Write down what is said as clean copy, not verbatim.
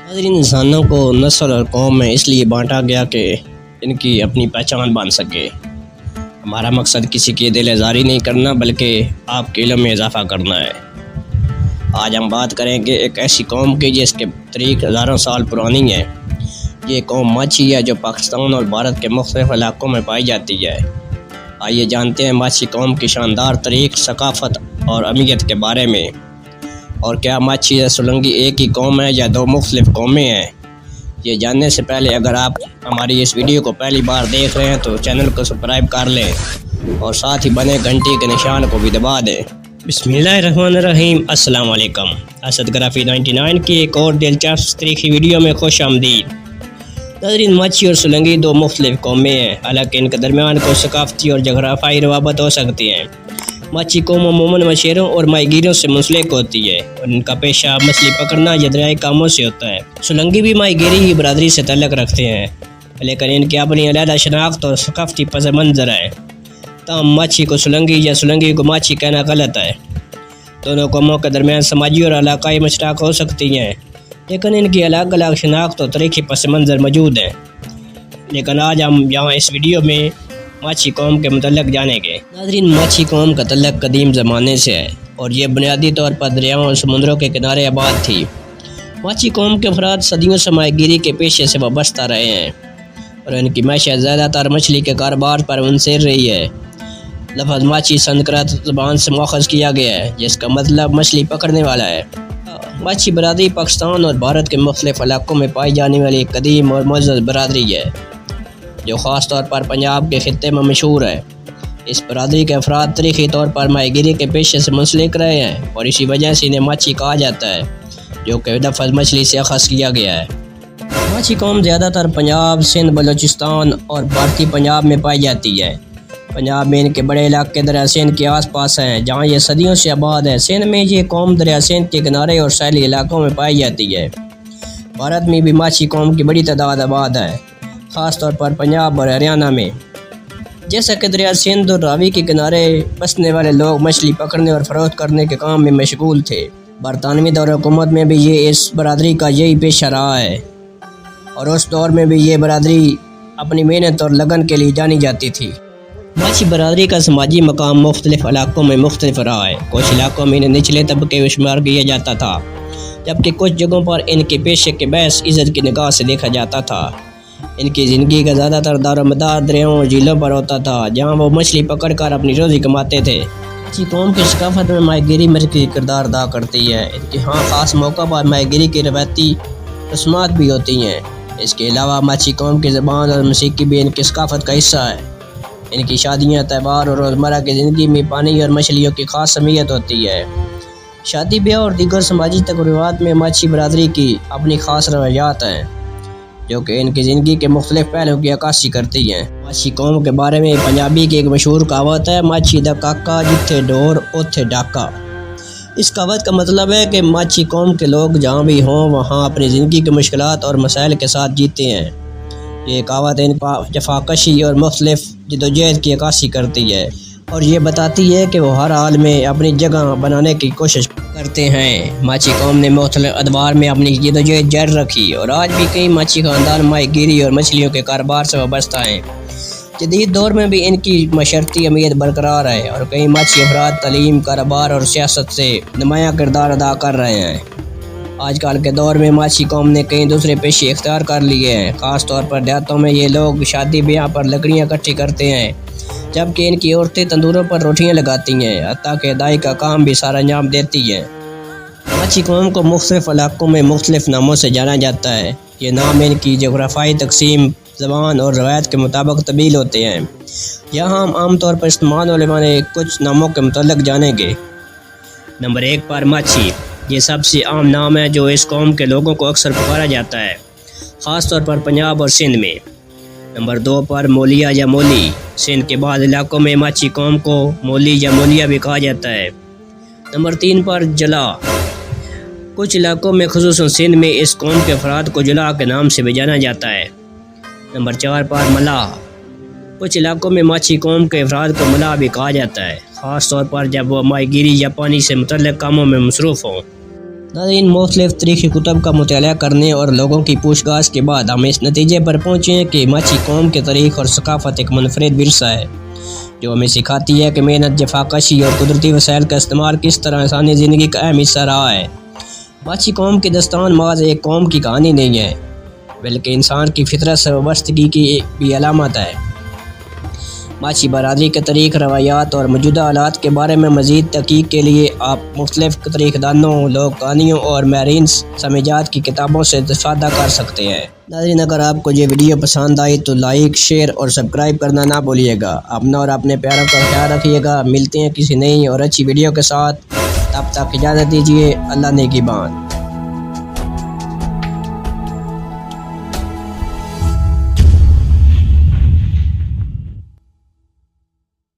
ناظرین، انسانوں کو نسل اور قوم میں اس لیے بانٹا گیا کہ ان کی اپنی پہچان بن سکے۔ ہمارا مقصد کسی کی دل آزاری نہیں کرنا بلکہ آپ کے علم میں اضافہ کرنا ہے۔ آج ہم بات کریں کہ ایک ایسی قوم کی جس کے تاریخ ہزاروں سال پرانی ہے۔ یہ قوم ماچھی ہے جو پاکستان اور بھارت کے مختلف علاقوں میں پائی جاتی ہے۔ آئیے جانتے ہیں ماچھی قوم کی شاندار تاریخ، ثقافت اور اہمیت کے بارے میں۔ اور کیا ماچھی یا سولنگی ایک ہی قوم ہے یا دو مختلف قومیں ہیں؟ یہ جاننے سے پہلے اگر آپ ہماری اس ویڈیو کو پہلی بار دیکھ رہے ہیں تو چینل کو سبسکرائب کر لیں اور ساتھ ہی بنے گھنٹی کے نشان کو بھی دبا دیں۔ بسم اللہ الرحمن الرحیم۔ السلام علیکم۔ اسد گرافی 99 کی ایک اور دلچسپ تاریخی ویڈیو میں خوش آمدید۔ ناظرین، ماچھی اور سولنگی دو مختلف قومیں ہیں، حالانکہ ان کے درمیان کوئی ثقافتی اور جغرافیائی روابط ہو سکتی ہیں۔ ماچھی قوم عموماً مچھیروں اور ماہی گیروں سے منسلک ہوتی ہے اور ان کا پیشہ مچھلی پکڑنا یا دریائی کاموں سے ہوتا ہے۔ سولنگی بھی ماہی گیری ہی برادری سے تعلق رکھتے ہیں، لیکن ان کی اپنی علیحدہ شناخت اور ثقافتی پس منظر ہے۔ تاہم ماچھی کو سولنگی یا سولنگی کو ماچھی کہنا غلط ہے۔ دونوں قوموں کے درمیان سماجی اور علاقائی مشترک ہو سکتی ہیں، لیکن ان کی الگ الگ شناخت اور تاریخی پس منظر موجود ہیں۔ لیکن آج ہم یہاں اس ویڈیو میں ماچھی قوم کے متعلق جانیں گے۔ ناظرین، ماچھی قوم کا تعلق قدیم زمانے سے ہے اور یہ بنیادی طور پر دریاؤں اور سمندروں کے کنارے آباد تھی۔ ماچھی قوم کے افراد صدیوں سے ماہی گیری کے پیشے سے وابستہ رہے ہیں اور ان کی معیشت زیادہ تر مچھلی کے کاروبار پر منحصر رہی ہے۔ لفظ ماچھی سنسکرت زبان سے ماخوذ کیا گیا ہے جس کا مطلب مچھلی پکڑنے والا ہے۔ ماچھی برادری پاکستان اور بھارت کے مختلف علاقوں میں پائی جانے والی ایک قدیم اور معزز برادری ہے جو خاص طور پر پنجاب کے خطے میں مشہور ہے۔ اس برادری کے افراد تاریخی طور پر ماہی گیری کے پیشے سے منسلک رہے ہیں اور اسی وجہ سے انہیں ماچھی کہا جاتا ہے، جو کہ لفظ مچھلی سے اخذ کیا گیا ہے۔ ماچھی قوم زیادہ تر پنجاب، سندھ، بلوچستان اور بھارتی پنجاب میں پائی جاتی ہے۔ پنجاب میں ان کے بڑے علاقے دریا سندھ کے آس پاس ہیں جہاں یہ صدیوں سے آباد ہے۔ سندھ میں یہ قوم دریا سندھ کے کنارے اور ساحلی علاقوں میں پائی جاتی ہے۔ بھارت میں بھی ماچھی قوم کی بڑی تعداد آباد ہے، خاص طور پر پنجاب اور ہریانہ میں۔ جیسا کہ دریا سندھ اور راوی کے کنارے بسنے والے لوگ مچھلی پکڑنے اور فروخت کرنے کے کام میں مشغول تھے۔ برطانوی دور حکومت میں بھی یہ اس برادری کا یہی پیشہ رہا ہے اور اس دور میں بھی یہ برادری اپنی محنت اور لگن کے لیے جانی جاتی تھی۔ ماچھی برادری کا سماجی مقام مختلف علاقوں میں مختلف رہا ہے۔ کچھ علاقوں میں انہیں نچلے طبقے میں شمار کیا جاتا تھا، جبکہ کچھ جگہوں پر ان کے پیشے کے باعث عزت کی نگاہ سے دیکھا جاتا تھا۔ ان کی زندگی کا زیادہ تر دار و مدار دریاؤں اور جھیلوں پر ہوتا تھا جہاں وہ مچھلی پکڑ کر اپنی روزی کماتے تھے۔ ماچھی قوم کی ثقافت میں ماہی گیری مرکزی کردار ادا کرتی ہے۔ ان کے ہاں خاص موقع پر ماہی گیری کی روایتی رسومات بھی ہوتی ہیں۔ اس کے علاوہ ماچھی قوم کی زبان اور موسیقی بھی ان کی ثقافت کا حصہ ہے۔ ان کی شادیاں، تہوار اور روزمرہ کی زندگی میں پانی اور مچھلیوں کی خاص اہمیت ہوتی ہے۔ شادی بیاہ اور دیگر سماجی تقریبات میں ماچھی برادری کی اپنی خاص روایات ہیں جو کہ ان کی زندگی کے مختلف پہلوؤں کی عکاسی کرتی ہیں۔ ماچھی قوم کے بارے میں پنجابی کی ایک مشہور کہاوت ہے، ماچھی دا کاکا جتھے ڈور اوتھے ڈاکا۔ اس کہاوت کا مطلب ہے کہ ماچھی قوم کے لوگ جہاں بھی ہوں وہاں اپنی زندگی کے مشکلات اور مسائل کے ساتھ جیتے ہیں۔ یہ کہاوت ان کا جفاکشی اور مختلف جدوجہد کی عکاسی کرتی ہے اور یہ بتاتی ہے کہ وہ ہر حال میں اپنی جگہ بنانے کی کوشش کرتے ہیں۔ ماچھی قوم نے مختلف ادوار میں اپنی جدوجہد جاری رکھی اور آج بھی کئی ماچھی خاندان ماہی گیری اور مچھلیوں کے کاروبار سے وابستہ ہیں۔ جدید دور میں بھی ان کی معاشرتی اہمیت برقرار ہے اور کئی ماچھی افراد تعلیم، کاروبار اور سیاست سے نمایاں کردار ادا کر رہے ہیں۔ آج کل کے دور میں ماچھی قوم نے کئی دوسرے پیشے اختیار کر لیے ہیں۔ خاص طور پر دیہاتوں میں یہ لوگ شادی بیاہ پر لکڑیاں اکٹھی کرتے ہیں، جبکہ ان کی عورتیں تندوروں پر روٹیاں لگاتی ہیں، حتیٰ کہ دائی کا کام بھی سارا انجام دیتی ہیں۔ ماچھی قوم کو مختلف علاقوں میں مختلف ناموں سے جانا جاتا ہے۔ یہ نام ان کی جغرافیائی تقسیم، زبان اور روایت کے مطابق تبدیل ہوتے ہیں۔ یہاں ہم عام طور پر استعمال ہونے والے کچھ ناموں کے متعلق جانیں گے۔ نمبر 1 پر ماچھی، یہ سب سے عام نام ہے جو اس قوم کے لوگوں کو اکثر پکارا جاتا ہے، خاص طور پر پنجاب اور سندھ میں۔ نمبر 2 پر مولیا یا مولی، سندھ کے بعض علاقوں میں ماچھی قوم کو مولی یا مولیا بھی کہا جاتا ہے۔ نمبر 3 پر جلا، کچھ علاقوں میں خصوصاً سندھ میں اس قوم کے افراد کو جلا کے نام سے بھی جانا جاتا ہے۔ نمبر 4 پر ملاح، کچھ علاقوں میں ماچھی قوم کے افراد کو ملاح بھی کہا جاتا ہے، خاص طور پر جب وہ ماہی گیری یا پانی سے متعلق کاموں میں مصروف ہوں۔ ناظرین، مختلف تاریخی کتب کا مطالعہ کرنے اور لوگوں کی پوچھ گچھ کے بعد ہم اس نتیجے پر پہنچے ہیں کہ ماچھی قوم کے تاریخ اور ثقافت ایک منفرد ورثہ ہے جو ہمیں سکھاتی ہے کہ محنت، جفاکشی اور قدرتی وسائل کا استعمال کس طرح انسانی زندگی کا اہم حصہ رہا ہے۔ ماچھی قوم کی داستان محض ایک قوم کی کہانی نہیں ہے بلکہ انسان کی فطرت سے وابستگی کی بھی علامت ہے۔ ماچھی برادری کے تاریخ، روایات اور موجودہ حالات کے بارے میں مزید تحقیق کے لیے آپ مختلف تاریخ دانوں، لوک کہانیوں اور ماہرین سماجیات کی کتابوں سے استفادہ کر سکتے ہیں۔ ناظرین، اگر آپ کو یہ ویڈیو پسند آئی تو لائک، شیئر اور سبسکرائب کرنا نہ بھولیے گا۔ اپنا اور اپنے پیاروں کا خیال رکھیے گا۔ ملتے ہیں کسی نئی اور اچھی ویڈیو کے ساتھ، تب تک اجازت دیجیے۔ اللہ نگہبان۔